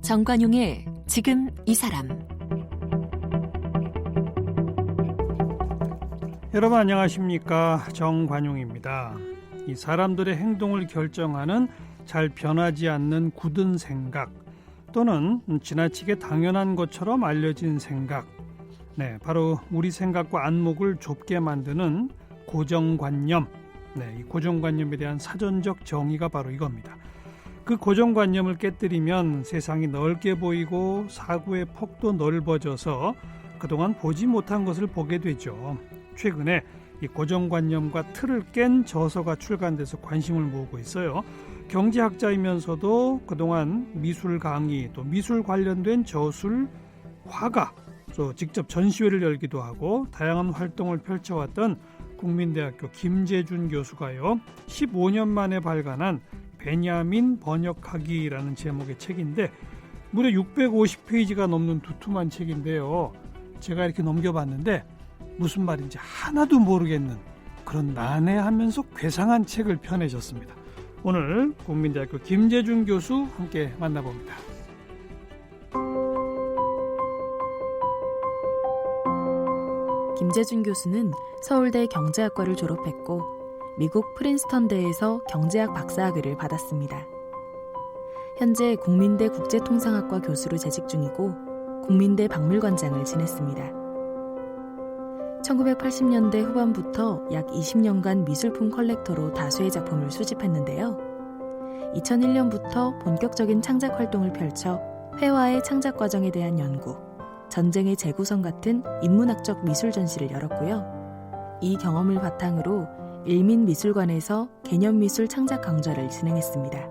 정관용의 지금 이 사람. 여러분 안녕하십니까? 정관용입니다. 이 사람들의 행동을 결정하는 잘 변하지 않는 굳은 생각 또는 지나치게 당연한 것처럼 알려진 생각, 바로 우리 생각과 안목을 좁게 만드는 고정관념, 이 고정관념에 대한 사전적 정의가 바로 이겁니다. 그 고정관념을 깨뜨리면 세상이 넓게 보이고 사고의 폭도 넓어져서 그동안 보지 못한 것을 보게 되죠. 최근에 이 고정관념과 틀을 깬 저서가 출간돼서 관심을 모으고 있어요. 경제학자이면서도 그동안 미술 강의, 또 미술 관련된 저술, 화가, 또 직접 전시회를 열기도 하고 다양한 활동을 펼쳐왔던 국민대학교 김재준 교수가요, 15년 만에 발간한 베냐민 번역하기라는 제목의 책인데 무려 650페이지가 넘는 두툼한 책인데요. 제가 이렇게 넘겨봤는데 무슨 말인지 하나도 모르겠는 그런 난해하면서 괴상한 책을 펴내셨습니다. 오늘 국민대학교 김재준 교수 함께 만나봅니다. 김재준 교수는 서울대 경제학과를 졸업했고 미국 프린스턴대에서 경제학 박사학위를 받았습니다. 현재 국민대 국제통상학과 교수로 재직 중이고 국민대 박물관장을 지냈습니다. 1980년대 후반부터 약 20년간 미술품 컬렉터로 다수의 작품을 수집했는데요. 2001년부터 본격적인 창작 활동을 펼쳐 회화의 창작 과정에 대한 연구, 전쟁의 재구성 같은 인문학적 미술 전시를 열었고요. 이 경험을 바탕으로 일민미술관에서 개념미술 창작 강좌를 진행했습니다.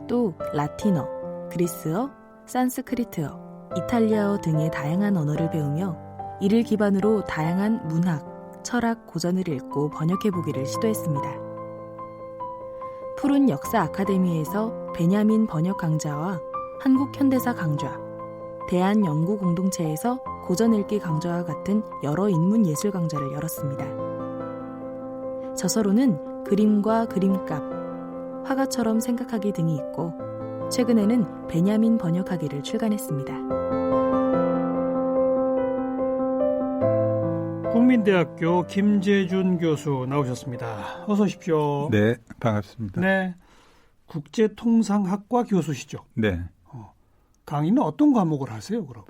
또 라틴어, 그리스어, 산스크리트어, 이탈리아어 등의 다양한 언어를 배우며 이를 기반으로 다양한 문학, 철학, 고전을 읽고 번역해보기를 시도했습니다. 푸른 역사 아카데미에서 베냐민 번역 강좌와 한국 현대사 강좌, 대한연구 공동체에서 고전 읽기 강좌와 같은 여러 인문 예술 강좌를 열었습니다. 저서로는 그림과 그림값, 화가처럼 생각하기 등이 있고 최근에는 베냐민 번역하기를 출간했습니다. 국민대학교 김재준 교수 나오셨습니다. 어서 오십시오. 네, 반갑습니다. 네, 국제통상학과 교수시죠? 네. 강의는 어떤 과목을 하세요, 그럼?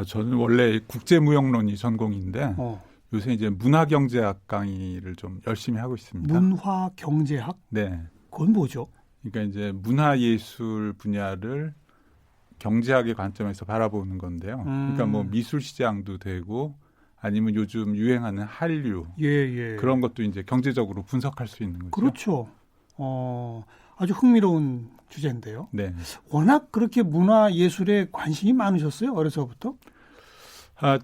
저는 원래 국제무역론이 전공인데 요새 이제 문화경제학 강의를 좀 열심히 하고 있습니다. 문화경제학? 네. 그건 뭐죠? 그러니까 이제 문화예술 분야를 경제학의 관점에서 바라보는 건데요. 그러니까 뭐 미술 시장도 되고 아니면 요즘 유행하는 한류 그런 것도 이제 경제적으로 분석할 수 있는 거죠. 그렇죠. 아주 흥미로운 주제인데요. 네. 워낙 그렇게 문화예술에 관심이 많으셨어요? 어려서부터?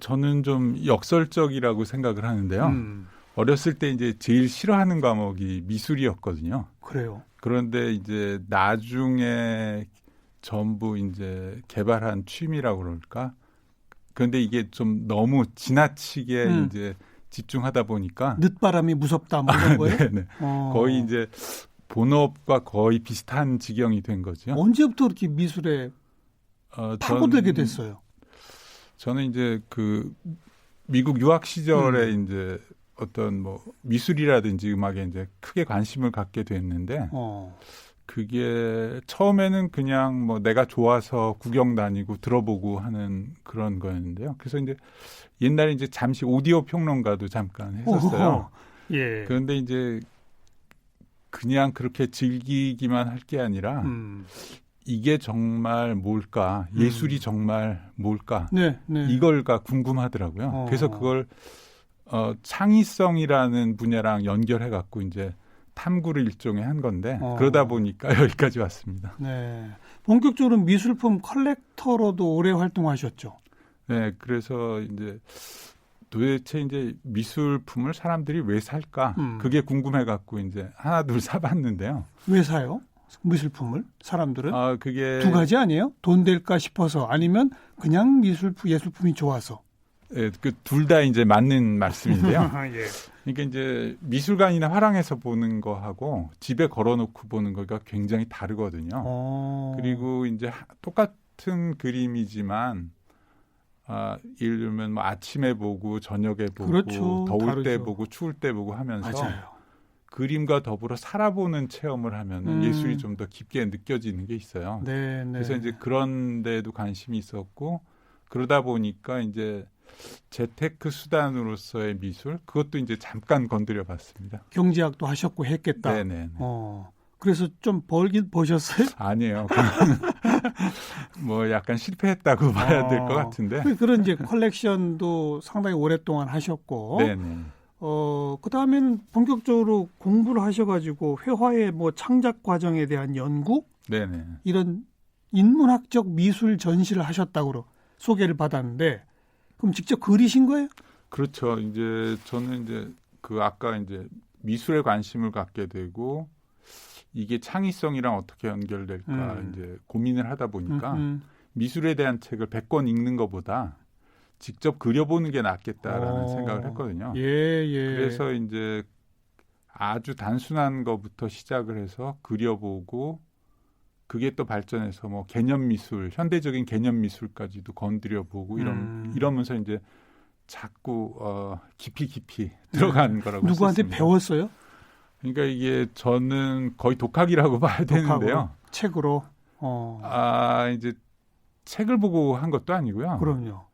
저는 좀 역설적이라고 생각을 하는데요. 어렸을 때 이제 제일 싫어하는 과목이 미술이었거든요. 그래요. 그런데 이제 나중에 전부 이제 개발한 취미라고 그럴까? 그런데 이게 좀 너무 지나치게 이제 집중하다 보니까 늦바람이 무섭다 뭐 이런 거예요? 네네. 거의 이제 본업과 거의 비슷한 지경이 된 거죠. 언제부터 그렇게 미술에 파고들게 됐어요? 저는 이제 그 미국 유학 시절에 이제 어떤 뭐 미술이라든지 음악에 이제 크게 관심을 갖게 됐는데 그게 처음에는 그냥 뭐 내가 좋아서 구경 다니고 들어보고 하는 그런 거였는데요. 그래서 이제 옛날에 이제 잠시 오디오 평론가도 잠깐 했었어요. 예. 그런데 이제 그냥 그렇게 즐기기만 할 게 아니라 이게 정말 뭘까? 예술이 정말 뭘까? 네. 이걸가 궁금하더라고요. 그래서 그걸 창의성이라는 분야랑 연결해 갖고 이제 탐구를 일종의 한 건데 그러다 보니까 여기까지 왔습니다. 네. 본격적으로 미술품 컬렉터로도 오래 활동하셨죠? 네. 그래서 이제 도대체 이제 미술품을 사람들이 왜 살까? 그게 궁금해 갖고 이제 하나 둘 사봤는데요. 왜 사요? 미술품을 사람들은? 그게 두 가지 아니에요? 돈 될까 싶어서 아니면 그냥 예술품이 좋아서? 예, 그 둘 다 이제 맞는 말씀인데요. 예. 그러니까 이제 미술관이나 화廊에서 보는 거하고 집에 걸어놓고 보는 거가 굉장히 다르거든요. 그리고 이제 똑같은 그림이지만 예를 들면 뭐 아침에 보고 저녁에 보고 그렇죠. 더울 다르죠. 때 보고 추울 때 보고 하면서 맞아요. 그림과 더불어 살아보는 체험을 하면 예술이 좀 더 깊게 느껴지는 게 있어요. 네, 네. 그래서 이제 그런 데도 관심이 있었고 그러다 보니까 이제 재테크 수단으로서의 미술 그것도 이제 잠깐 건드려 봤습니다. 경제학도 하셨고 했겠다. 네네. 그래서 좀 벌긴 버셨어요? 아니에요. 뭐 약간 실패했다고 봐야 될 것 같은데. 그런 이제 컬렉션도 상당히 오랫동안 하셨고. 네네. 그 다음에는 본격적으로 공부를 하셔가지고 회화의 뭐 창작 과정에 대한 연구, 네네. 이런 인문학적 미술 전시를 하셨다고 소개를 받았는데, 그럼 직접 그리신 거예요? 그렇죠. 이제 저는 이제 그 아까 이제 미술에 관심을 갖게 되고 이게 창의성이랑 어떻게 연결될까 이제 고민을 하다 보니까 미술에 대한 책을 100권 읽는 것보다 직접 그려보는 게 낫겠다라는 생각을 했거든요. 예. 그래서 이제 아주 단순한 것부터 시작을 해서 그려보고 그게 또 발전해서 뭐 개념 미술, 현대적인 개념 미술까지도 건드려보고 이러면서 이제 자꾸 깊이 들어간 거라고 할 수 누구한테 있습니다. 배웠어요? 그러니까 이게 저는 거의 독학이라고 봐야 되는데요. 책으로. 이제 책을 보고 한 것도 아니고요. 그럼요.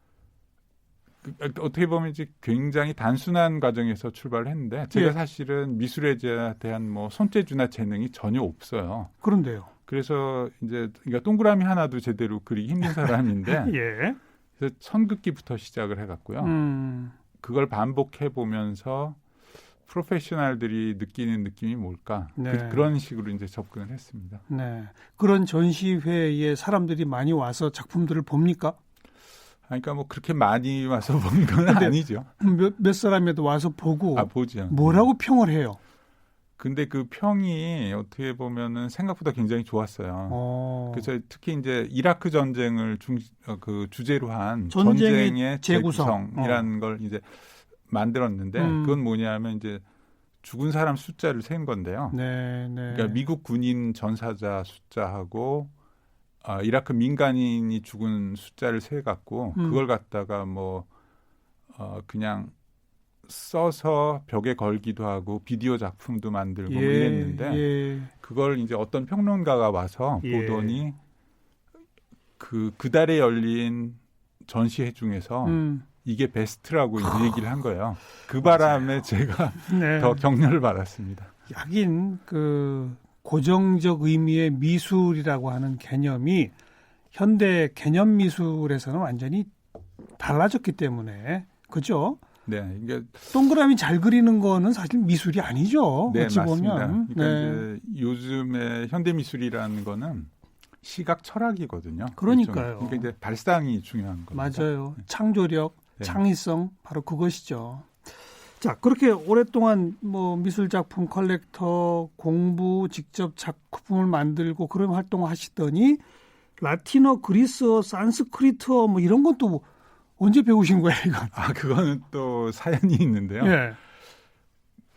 어떻게 보면 이제 굉장히 단순한 과정에서 출발을 했는데 제가 예. 사실은 미술에 대한 뭐 손재주나 재능이 전혀 없어요. 그런데요. 그래서 이제 그러니까 동그라미 하나도 제대로 그리기 힘든 사람인데 예. 그래서 천긋기부터 시작을 해갔고요. 그걸 반복해 보면서 프로페셔널들이 느끼는 느낌이 뭘까? 네. 그런 식으로 이제 접근을 했습니다. 네. 그런 전시회에 사람들이 많이 와서 작품들을 봅니까? 그러니까 뭐 그렇게 많이 와서 본 건 아니죠. 몇 사람에도 와서 보고 보죠. 뭐라고 평을 해요? 근데 그 평이 어떻게 보면은 생각보다 굉장히 좋았어요. 그래서 특히 이제 이라크 전쟁을 그 주제로 한 전쟁의 재구성이라는 걸 이제 만들었는데 그건 뭐냐면 이제 죽은 사람 숫자를 센 건데요. 네. 그러니까 미국 군인 전사자 숫자하고 이라크 민간인이 죽은 숫자를 세 갖고 그걸 갖다가 뭐 그냥 써서 벽에 걸기도 하고 비디오 작품도 만들고 뭐 이랬는데 그걸 이제 어떤 평론가가 와서 보더니 그 달에 열린 전시회 중에서 이게 베스트라고 이제 얘기를 한 거예요. 그 바람에 제가 더 격려를 받았습니다. 하긴 그 고정적 의미의 미술이라고 하는 개념이 현대 개념 미술에서는 완전히 달라졌기 때문에 그죠? 네, 이게 동그라미 잘 그리는 거는 사실 미술이 아니죠. 네, 어찌 맞습니다. 보면. 그러니까 이제 요즘에 현대 미술이라는 거는 시각 철학이거든요. 그러니까요. 그러니까 이제 발상이 중요한 거죠. 맞아요. 창조력, 창의성 바로 그것이죠. 자, 그렇게 오랫동안 뭐 미술 작품 컬렉터 공부, 직접 작품을 만들고 그런 활동을 하시더니 라틴어, 그리스어, 산스크리트어 뭐 이런 것도 언제 배우신 거예요, 이건? 그거는 또 사연이 있는데요. 예.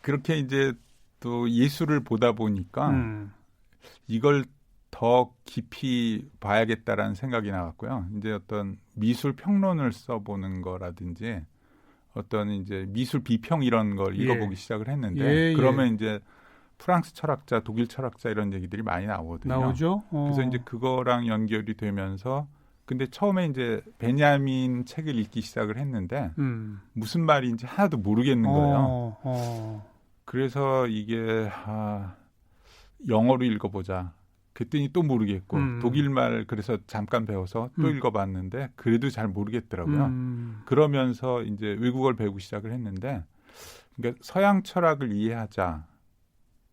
그렇게 이제 또 예술을 보다 보니까 이걸 더 깊이 봐야겠다라는 생각이 나왔고요. 이제 어떤 미술 평론을 써보는 거라든지 어떤 이제 미술 비평 이런 걸 읽어보기 시작을 했는데 그러면 이제 프랑스 철학자, 독일 철학자 이런 얘기들이 많이 나오거든요. 나오죠. 그래서 이제 그거랑 연결이 되면서 근데 처음에 이제 베냐민 책을 읽기 시작을 했는데 무슨 말인지 하나도 모르겠는 거예요. 그래서 이게 영어로 읽어보자. 그랬더니 또 모르겠고 독일말 그래서 잠깐 배워서 또 읽어봤는데 그래도 잘 모르겠더라고요. 그러면서 이제 외국어를 배우기 시작을 했는데 그러니까 서양 철학을 이해하자.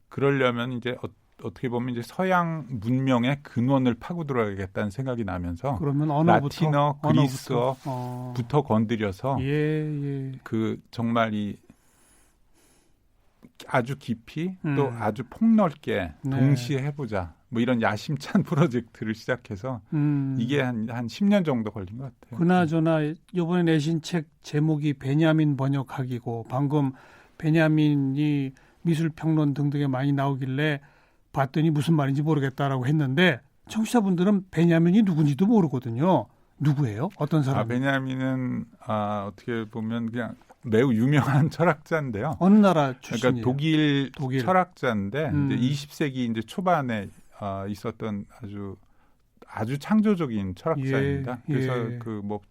그러려면 이제 어떻게 보면 이제 서양 문명의 근원을 파고들어야겠다는 생각이 나면서 그러면 언어부터, 라틴어, 그리스어부터 건드려서 그 정말 이 아주 깊이 또 아주 폭넓게 동시에 해보자. 뭐 이런 야심찬 프로젝트를 시작해서 이게 한 10년 정도 걸린 것 같아요. 그나저나 이번에 내신 책 제목이 베냐민 번역하기고 방금 베냐민이 미술평론 등등에 많이 나오길래 봤더니 무슨 말인지 모르겠다라고 했는데 청취자분들은 베냐민이 누군지도 모르거든요. 누구예요? 어떤 사람? 베냐민은 어떻게 보면 그냥 매우 유명한 철학자인데요. 어느 나라 출신이에요? 그러니까 독일 철학자인데 이제 20세기 이제 초반에 있었던 아주 창조적인 철학자입니다. 그래서 그 뭐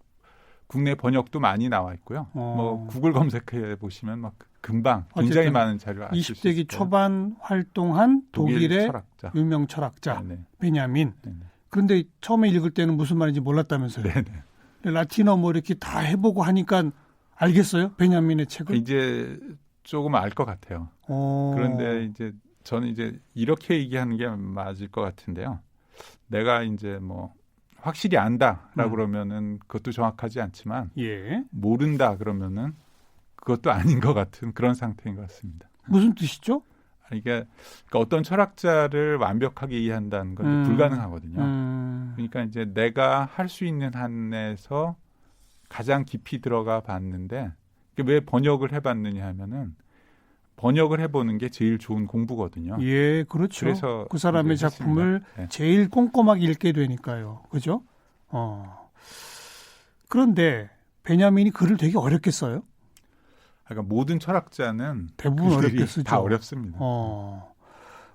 국내 번역도 많이 나와 있고요. 뭐 구글 검색해 보시면 막 금방 굉장히 많은 자료를 아실 수 있어요. 20세기 초반 활동한 독일의 철학자. 유명 철학자 네네. 베냐민. 네네. 그런데 처음에 읽을 때는 무슨 말인지 몰랐다면서요. 네네. 라틴어 뭐 이렇게 다 해보고 하니까 알겠어요? 베냐민의 책을? 이제 조금 알 것 같아요. 그런데 이제 저는 이제 이렇게 얘기하는 게 맞을 것 같은데요. 내가 이제 뭐 확실히 안다라고 그러면은 그것도 정확하지 않지만 모른다 그러면은 그것도 아닌 것 같은 그런 상태인 것 같습니다. 무슨 뜻이죠? 이게 그러니까 어떤 철학자를 완벽하게 이해한다는 건 불가능하거든요. 그러니까 이제 내가 할 수 있는 한에서 가장 깊이 들어가 봤는데 왜 번역을 해봤느냐 하면은 번역을 해보는 게 제일 좋은 공부거든요. 예, 그렇죠. 그래서 그 사람의 작품을 제일 꼼꼼하게 읽게 되니까요. 그죠? 그런데 베냐민이 글을 되게 어렵게 써요? 그러니까 모든 철학자는 대부분 어렵게 쓰죠. 다 어렵습니다.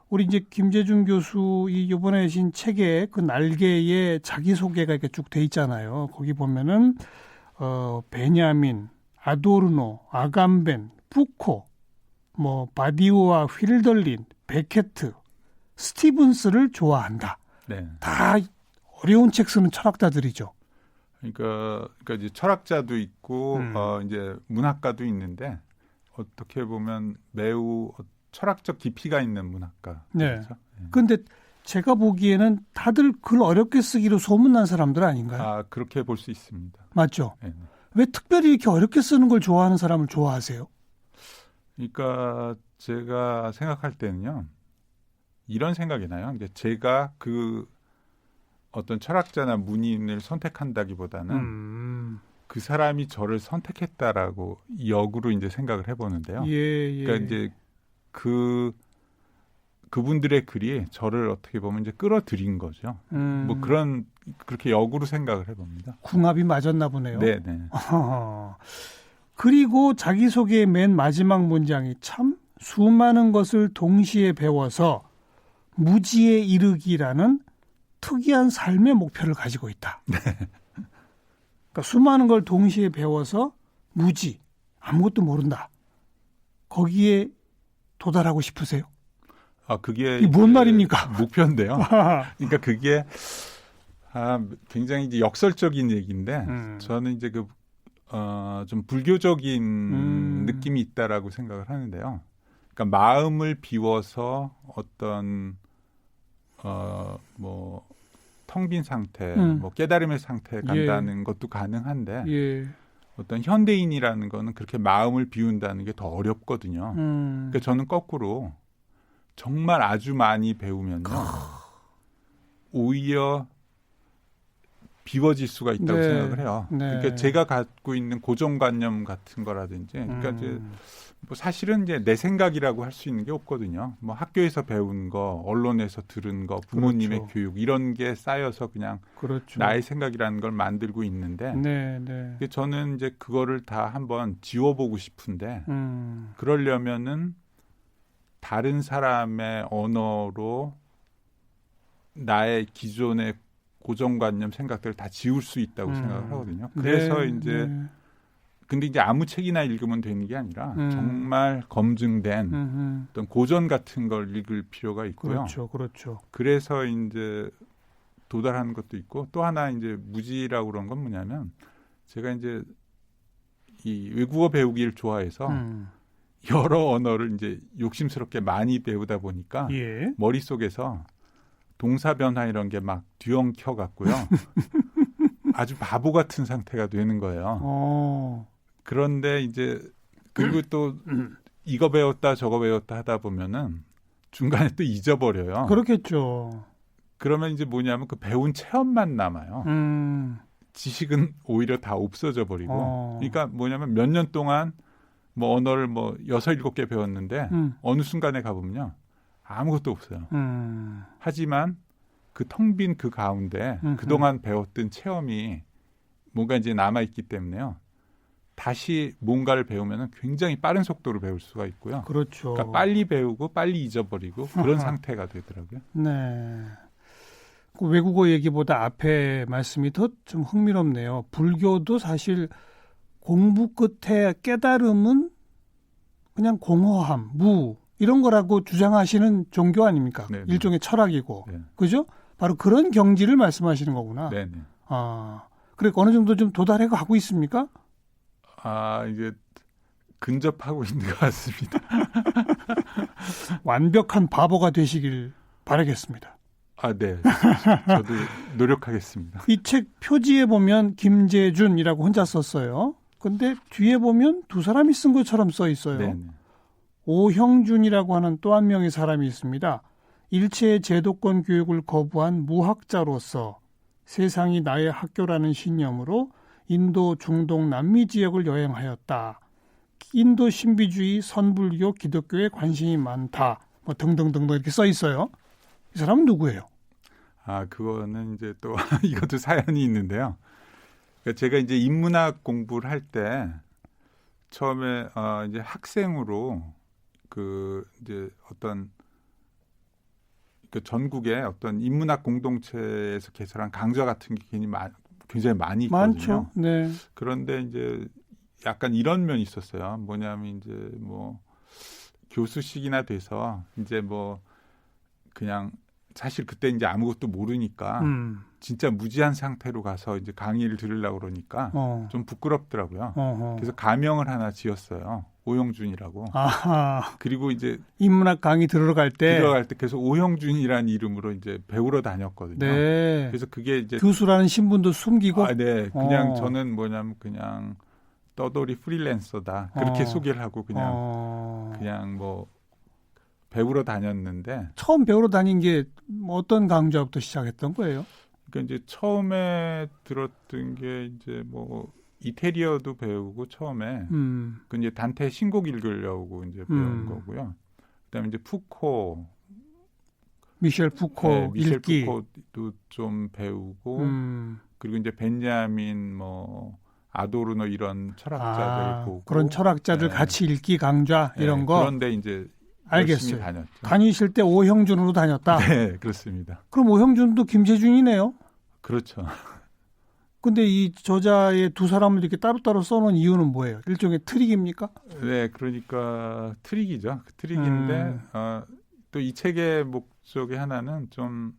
우리 이제 김재준 교수 이번에 신 책에 그 날개에 자기소개가 이렇게 쭉 돼 있잖아요. 거기 보면은 베냐민, 아도르노, 아감벤, 푸코, 뭐 바디우와 휠덜린, 베케트, 스티븐스를 좋아한다. 네. 다 어려운 책 쓰는 철학자들이죠. 그러니까 이제 철학자도 있고 이제 문학가도 있는데 어떻게 보면 매우 철학적 깊이가 있는 문학가. 네. 그렇죠? 그런데 제가 보기에는 다들 글 어렵게 쓰기로 소문난 사람들 아닌가요? 그렇게 볼 수 있습니다. 맞죠? 네. 왜 특별히 이렇게 어렵게 쓰는 걸 좋아하는 사람을 좋아하세요? 그러니까 제가 생각할 때는요. 이런 생각이 나요. 이제 제가 그 어떤 철학자나 문인을 선택한다기보다는 그 사람이 저를 선택했다라고 역으로 이제 생각을 해보는데요. 그러니까 이제 그분들의 글이 저를 어떻게 보면 이제 끌어들인 거죠. 뭐 그렇게 역으로 생각을 해봅니다. 궁합이 맞았나 보네요. 네네. 그리고 자기소개의 맨 마지막 문장이 참 수많은 것을 동시에 배워서 무지에 이르기라는 특이한 삶의 목표를 가지고 있다. 네. 그러니까 수많은 걸 동시에 배워서 무지, 아무것도 모른다. 거기에 도달하고 싶으세요? 그게 이게 뭔 말입니까? 목표인데요. 그러니까 그게 굉장히 이제 역설적인 얘기인데 저는 이제 좀 불교적인 느낌이 있다라고 생각을 하는데요. 그러니까 마음을 비워서 어떤 뭐 텅 빈 상태, 뭐 깨달음의 상태에 간다는 것도 가능한데 어떤 현대인이라는 거는 그렇게 마음을 비운다는 게 더 어렵거든요. 그러니까 저는 거꾸로 정말 아주 많이 배우면요. 오히려 비워질 수가 있다고 생각을 해요. 그러니까 제가 갖고 있는 고정관념 같은 거라든지, 그러니까 이제 뭐 사실은 이제 내 생각이라고 할 수 있는 게 없거든요. 뭐 학교에서 배운 거, 언론에서 들은 거, 부모님의 그렇죠. 교육 이런 게 쌓여서 그냥 그렇죠. 나의 생각이라는 걸 만들고 있는데, 저는 이제 그거를 다 한번 지워보고 싶은데, 그러려면은 다른 사람의 언어로 나의 기존의 고정관념 생각들을 다 지울 수 있다고 생각을 하거든요. 그래서 근데 이제 아무 책이나 읽으면 되는 게 아니라 정말 검증된 어떤 고전 같은 걸 읽을 필요가 있고요. 그렇죠. 그래서 이제 도달하는 것도 있고 또 하나 이제 무지라고 그런 건 뭐냐면 제가 이제 이 외국어 배우기를 좋아해서 여러 언어를 이제 욕심스럽게 많이 배우다 보니까 머릿속에서 동사 변화 이런 게 막 뒤엉켜 갖고요. 아주 바보 같은 상태가 되는 거예요. 그런데 이제 그리고 또 이거 배웠다 저거 배웠다 하다 보면은 중간에 또 잊어버려요. 그렇겠죠. 그러면 이제 뭐냐면 그 배운 체험만 남아요. 지식은 오히려 다 없어져 버리고. 그러니까 뭐냐면 몇 년 동안 뭐 언어를 뭐 6, 7개 배웠는데 어느 순간에 가보면요. 아무것도 없어요. 하지만 그 텅 빈 그 가운데 그동안 배웠던 체험이 뭔가 이제 남아있기 때문에요. 다시 뭔가를 배우면 굉장히 빠른 속도로 배울 수가 있고요. 그렇죠. 그러니까 빨리 배우고 빨리 잊어버리고 그런 상태가 되더라고요. 네. 그 외국어 얘기보다 앞에 말씀이 더 좀 흥미롭네요. 불교도 사실 공부 끝에 깨달음은 그냥 공허함, 무 이런 거라고 주장하시는 종교 아닙니까? 네네. 일종의 철학이고. 네. 그죠? 바로 그런 경지를 말씀하시는 거구나. 네네. 아, 그래 어느 정도 좀 도달해 가고 있습니까? 이제 근접하고 있는 것 같습니다. 완벽한 바보가 되시길 바라겠습니다. 네. 저도 노력하겠습니다. 이 책 표지에 보면 김재준이라고 혼자 썼어요. 근데 뒤에 보면 두 사람이 쓴 것처럼 써 있어요. 네네. 오형준이라고 하는 또 한 명의 사람이 있습니다. 일체의 제도권 교육을 거부한 무학자로서 세상이 나의 학교라는 신념으로 인도, 중동, 남미 지역을 여행하였다. 인도 신비주의, 선불교, 기독교에 관심이 많다. 뭐 등등등등 이렇게 써 있어요. 이 사람은 누구예요? 그거는 이제 또 이것도 사연이 있는데요. 그러니까 제가 이제 인문학 공부를 할 때 처음에 이제 학생으로 그 이제 어떤 그 전국의 어떤 인문학 공동체에서 개설한 강좌 같은 게 굉장히 많이 있거든요. 많죠. 네. 그런데 이제 약간 이런 면이 있었어요. 뭐냐면 이제 뭐 교수직이나 돼서 이제 뭐 그냥 사실 그때 이제 아무것도 모르니까 진짜 무지한 상태로 가서 이제 강의를 들으려고 그러니까 좀 부끄럽더라고요. 그래서 가명을 하나 지었어요. 오형준이라고. 아하. 그리고 이제 인문학 강의 들어갈 때 그래서 오형준이라는 이름으로 이제 배우러 다녔거든요. 네. 그래서 그게 이제 교수라는 신분도 숨기고 네. 그냥 저는 뭐냐면 그냥 떠돌이 프리랜서다. 그렇게 소개를 하고 그냥 뭐 배우러 다녔는데 처음 배우러 다닌 게 어떤 강좌부터 시작했던 거예요? 그러니까 이제 처음에 들었던 게 이제 뭐 이태리어도 배우고 처음에 그 이제 단테 신곡 읽으려고 이제 배운 거고요. 그다음에 이제 푸코, 미셸 푸코 네, 미셸 읽기, 푸코도 좀 배우고 그리고 이제 벤자민 뭐 아도르노 이런 철학자들 보고 그런 철학자들 네. 같이 읽기 강좌 이런 거. 그런데 이제 알겠어요. 다녔죠. 다니실 때 오형준으로 다녔다. 네, 그렇습니다. 그럼 오형준도 김재준이네요. 그렇죠. 근데 이 저자의 두 사람을 이렇게 따로따로 써놓은 이유는 뭐예요? 일종의 트릭입니까? 네, 그러니까 트릭이죠. 트릭인데 또 이 책의 목적의 하나는 좀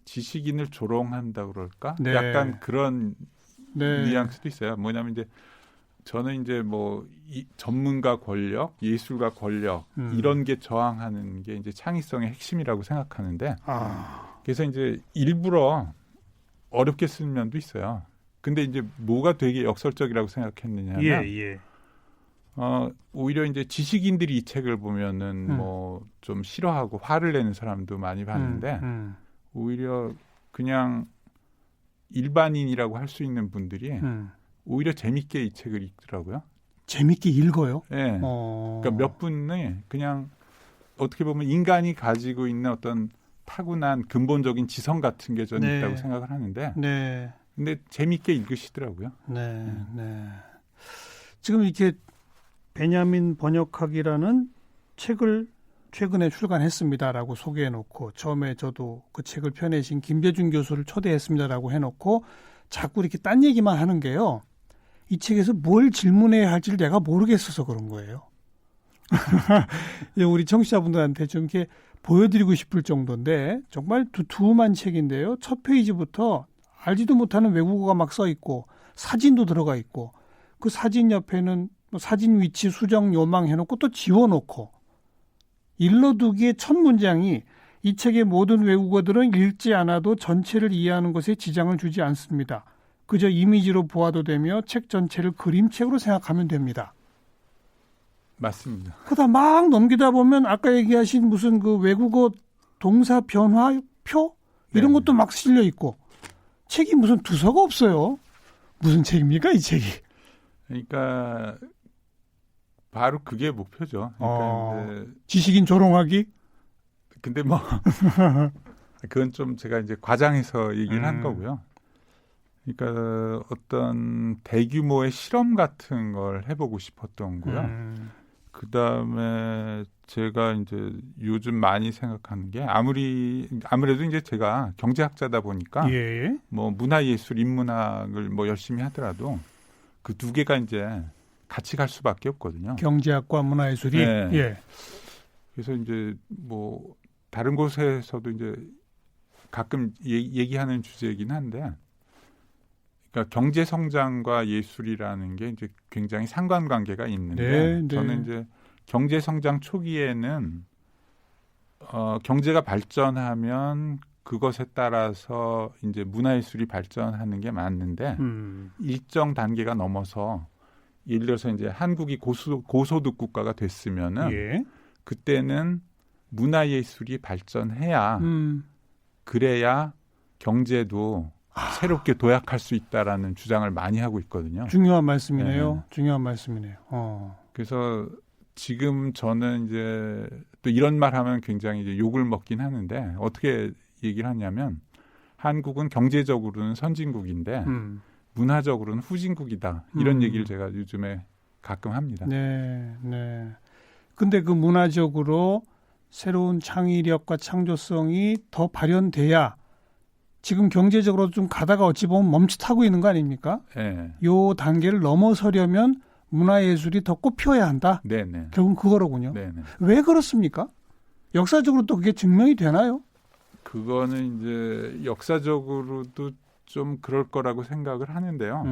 지식인을 조롱한다 그럴까? 네. 약간 그런 네. 뉘앙스도 있어요. 뭐냐면 이제 저는 이제 뭐 전문가 권력, 예술가 권력 이런 게 저항하는 게 이제 창의성의 핵심이라고 생각하는데 그래서 이제 일부러 어렵게 쓰는 면도 있어요. 근데 이제 뭐가 되게 역설적이라고 생각했느냐면 오히려 이제 지식인들이 이 책을 보면은 뭐 좀 싫어하고 화를 내는 사람도 많이 봤는데 오히려 그냥 일반인이라고 할 수 있는 분들이 오히려 재밌게 이 책을 읽더라고요. 재밌게 읽어요? 네. 그러니까 몇 분이 그냥 어떻게 보면 인간이 가지고 있는 어떤 타고난 근본적인 지성 같은 게 저는 네. 있다고 생각을 하는데 네. 근데 재밌게 읽으시더라고요. 네. 네. 지금 이렇게 베냐민 번역학이라는 책을 최근에 출간했습니다라고 소개해놓고 처음에 저도 그 책을 펴내신 김재준 교수를 초대했습니다라고 해놓고 자꾸 이렇게 딴 얘기만 하는 게요. 이 책에서 뭘 질문해야 할지를 내가 모르겠어서 그런 거예요. 우리 청취자분들한테 좀 이렇게 보여드리고 싶을 정도인데 정말 두툼한 책인데요. 첫 페이지부터 알지도 못하는 외국어가 막 써 있고 사진도 들어가 있고 그 사진 옆에는 사진 위치 수정 요망 해놓고 또 지워놓고 일러두기의 첫 문장이 이 책의 모든 외국어들은 읽지 않아도 전체를 이해하는 것에 지장을 주지 않습니다. 그저 이미지로 보아도 되며 책 전체를 그림책으로 생각하면 됩니다. 맞습니다. 그러다 막 넘기다 보면 아까 얘기하신 무슨 그 외국어 동사 변화 표 이런 네. 것도 막 실려 있고 책이 무슨 두서가 없어요. 무슨 책입니까 이 책이? 그러니까 바로 그게 목표죠. 그러니까 이제 지식인 조롱하기? 근데 뭐 그건 좀 제가 이제 과장해서 얘기를 한 거고요. 그러니까 어떤 대규모의 실험 같은 걸 해보고 싶었던 거고요. 그다음에 제가 이제 요즘 많이 생각하는 게 아무래도 이제 제가 경제학자다 보니까 예. 뭐 문화예술, 인문학을 뭐 열심히 하더라도 그 두 개가 이제 같이 갈 수밖에 없거든요. 경제학과 문화예술이. 네. 예. 그래서 이제 뭐 다른 곳에서도 이제 가끔 얘기하는 주제이긴 한데, 그러니까 경제 성장과 예술이라는 게 이제 굉장히 상관관계가 있는데, 네. 저는 이제 경제 성장 초기에는 경제가 발전하면 그것에 따라서 이제 문화예술이 발전하는 게 맞는데 일정 단계가 넘어서 예를 들어서 이제 한국이 고소득 국가가 됐으면은 예. 그때는 문화예술이 발전해야 그래야 경제도 새롭게 도약할 수 있다라는 주장을 많이 하고 있거든요. 중요한 말씀이네요. 네. 중요한 말씀이네요. 그래서 지금 저는 이제 또 이런 말 하면 굉장히 이제 욕을 먹긴 하는데 어떻게 얘기를 하냐면 한국은 경제적으로는 선진국인데 문화적으로는 후진국이다. 이런 얘기를 제가 요즘에 가끔 합니다. 네. 근데 그 문화적으로 새로운 창의력과 창조성이 더 발현돼야 지금 경제적으로 좀 가다가 어찌 보면 멈칫하고 있는 거 아닙니까? 네. 요 단계를 넘어서려면 문화예술이 더 꽃피워야 한다. 네네. 결국은 그거로군요. 네네. 왜 그렇습니까? 역사적으로 또 그게 증명이 되나요? 그거는 이제 역사적으로도 좀 그럴 거라고 생각을 하는데요.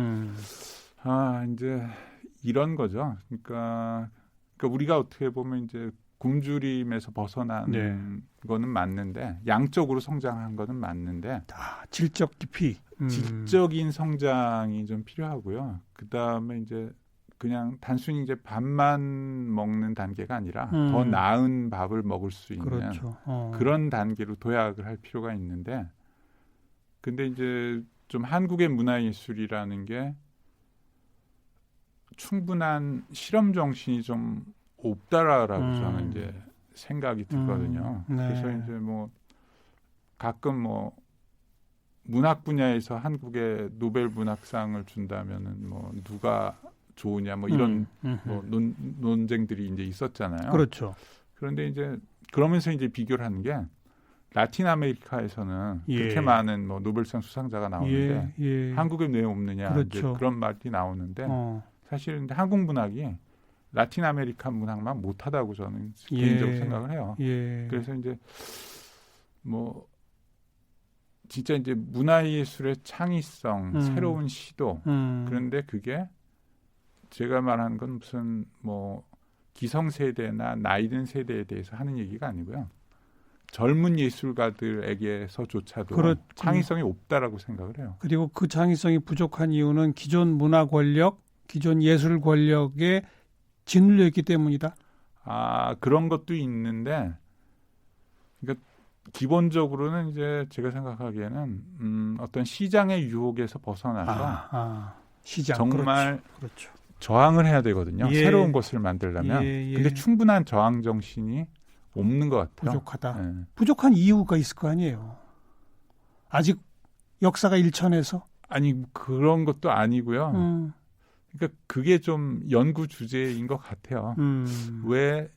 이제 이런 거죠. 그러니까 우리가 어떻게 보면 이제 굶주림에서 벗어난 거는 맞는데 양적으로 성장한 거는 맞는데 질적 깊이 질적인 성장이 좀 필요하고요. 그다음에 이제 그냥 단순히 이제 밥만 먹는 단계가 아니라 더 나은 밥을 먹을 수 있는 그렇죠. 그런 단계로 도약을 할 필요가 있는데, 근데 이제 좀 한국의 문화예술이라는 게 충분한 실험 정신이 좀 없다라고 저는 이제 생각이 들거든요. 네. 그래서 이제 뭐 가끔 뭐 문학 분야에서 한국에 노벨 문학상을 준다면은 뭐 누가 좋으냐 뭐 이런 뭐 논쟁들이 이제 있었잖아요. 그렇죠. 그런데 이제 그러면서 이제 비교를 하는 게 라틴 아메리카에서는 그렇게 많은 뭐 노벨상 수상자가 나오는데 한국에 왜 없느냐 그렇죠. 이제 그런 말이 나오는데 사실 근데 한국 문학이 라틴 아메리카 문학만 못하다고 저는 개인적으로 생각을 해요. 그래서 이제 뭐 진짜 이제 문화예술의 창의성, 새로운 시도 그런데 그게 제가 말하는 건 무슨 뭐 기성세대나 나이든 세대에 대해서 하는 얘기가 아니고요. 젊은 예술가들에게서조차도 창의성이 없다라고 생각을 해요. 그리고 그 창의성이 부족한 이유는 기존 문화 권력, 기존 예술 권력에 짓눌려 있기 때문이다. 그런 것도 있는데, 그러니까 기본적으로는 이제 제가 생각하기에는 어떤 시장의 유혹에서 벗어나서 시장 정말 그렇죠. 저항을 해야 되거든요. 새로운 것을 만들려면. 근데 충분한 저항 정신이 없는 것 같아요. 부족하다. 부족한 이유가 있을 거 아니에요. 아직 역사가 일천해서? 아니 그런 것도 아니고요. 그러니까 그게 좀 연구 주제인 것 같아요. 왜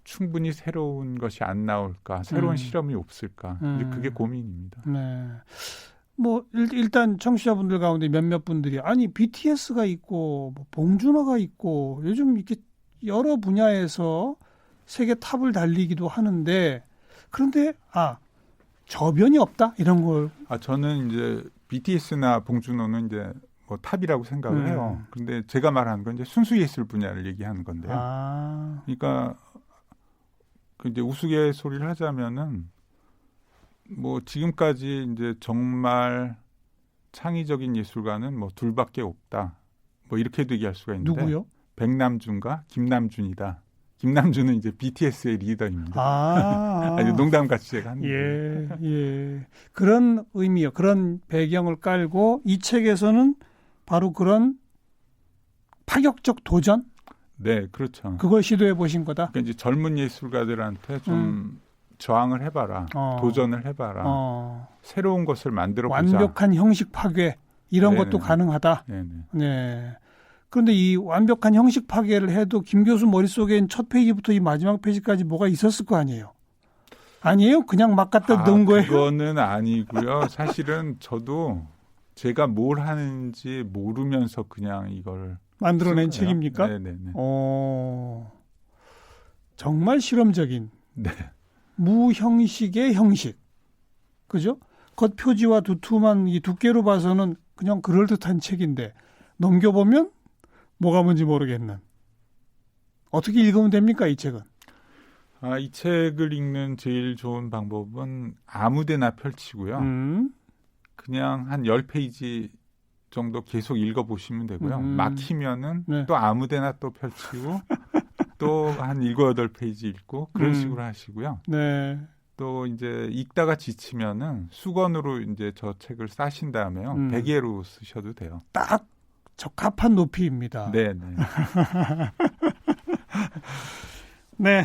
충분히 새로운 것이 안 나올까? 새로운 실험이 없을까? 이제 그게 고민입니다. 네. 뭐 일단 청취자분들 가운데 몇몇 분들이 아니 BTS가 있고 뭐 봉준호가 있고 요즘 이렇게 여러 분야에서 세계 탑을 달리기도 하는데 그런데 저변이 없다 이런 걸 저는 이제 BTS나 봉준호는 이제 뭐 탑이라고 생각을 해요. 그런데 제가 말하는 건 이제 순수 예술 분야를 얘기하는 건데요. 그러니까 그 이제 우스갯소리를 하자면은 뭐 지금까지 이제 정말 창의적인 예술가는 뭐 둘밖에 없다. 뭐 이렇게도 얘기할 수가 있는데 누구요? 백남준과 김남준이다. 김남주는 이제 BTS의 리더입니다. 아니, 농담같이 제가 하는 거예요. 예. 그런 의미요. 그런 배경을 깔고 이 책에서는 바로 그런 파격적 도전? 네, 그렇죠. 그걸 시도해 보신 거다. 그러니까 이제 젊은 예술가들한테 좀 저항을 해봐라, 도전을 해봐라, 새로운 것을 만들어보자. 완벽한 형식 파괴 이런 네네. 것도 가능하다. 네네. 네. 그런데 이 완벽한 형식 파괴를 해도 김 교수 머릿속엔 첫 페이지부터 이 마지막 페이지까지 뭐가 있었을 거 아니에요? 아니에요? 그냥 막 갖다 넣은 거예요? 그거는 아니고요. 사실은 저도 제가 뭘 하는지 모르면서 그냥 이걸 만들어낸 책입니까? 네네네. 정말 실험적인 네. 무형식의 형식. 그죠? 겉표지와 두툼한 이 두께로 봐서는 그냥 그럴듯한 책인데 넘겨보면 뭐가 뭔지 모르겠는. 어떻게 읽으면 됩니까, 이 책은? 이 책을 읽는 제일 좋은 방법은 아무데나 펼치고요. 그냥 한 10페이지 정도 계속 읽어보시면 되고요. 막히면은 네. 또 아무데나 또 펼치고 또 한 7, 8페이지 읽고 그런 식으로 하시고요. 네. 또 이제 읽다가 지치면은 수건으로 이제 저 책을 싸신 다음에요. 베개로 쓰셔도 돼요. 딱 적합한 높이입니다. 네. 네.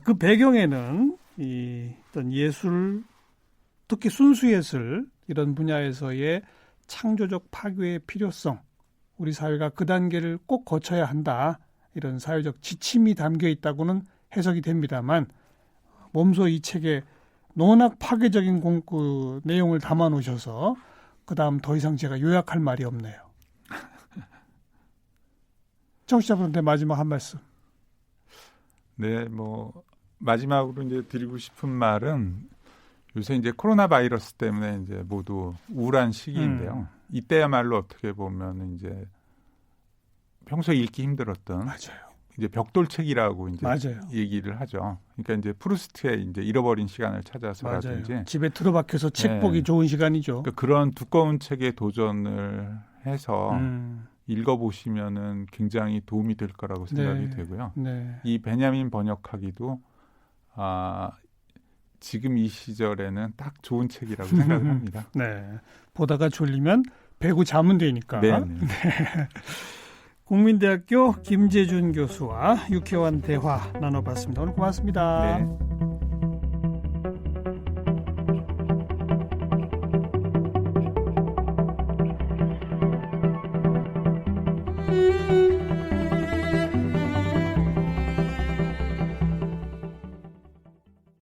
그 배경에는 이 어떤 예술, 특히 순수예술 이런 분야에서의 창조적 파괴의 필요성, 우리 사회가 그 단계를 꼭 거쳐야 한다. 이런 사회적 지침이 담겨 있다고는 해석이 됩니다만 몸소 이 책에 논학 파괴적인 그 내용을 담아 놓으셔서 그다음 더 이상 제가 요약할 말이 없네요. 청취자분한테 마지막 한 말씀. 네, 뭐 마지막으로 이제 드리고 싶은 말은 요새 이제 코로나 바이러스 때문에 이제 모두 우울한 시기인데요. 이때야말로 어떻게 보면 이제 평소에 읽기 힘들었던 맞아요. 이제 벽돌책이라고 이제 맞아요. 얘기를 하죠. 그러니까 이제 프루스트의 이제 잃어버린 시간을 찾아서라든지 맞아요. 집에 들어박혀서 책 보기 좋은 시간이죠. 그러니까 그런 두꺼운 책에 도전을 해서 읽어보시면은 굉장히 도움이 될 거라고 생각이 되고요. 네. 이 베냐민 번역하기도 지금 이 시절에는 딱 좋은 책이라고 생각을 합니다. 네. 보다가 졸리면 배구 자면 되니까. 네. 국민대학교 김재준 교수와 유쾌한 대화 나눠봤습니다. 오늘 고맙습니다. 네.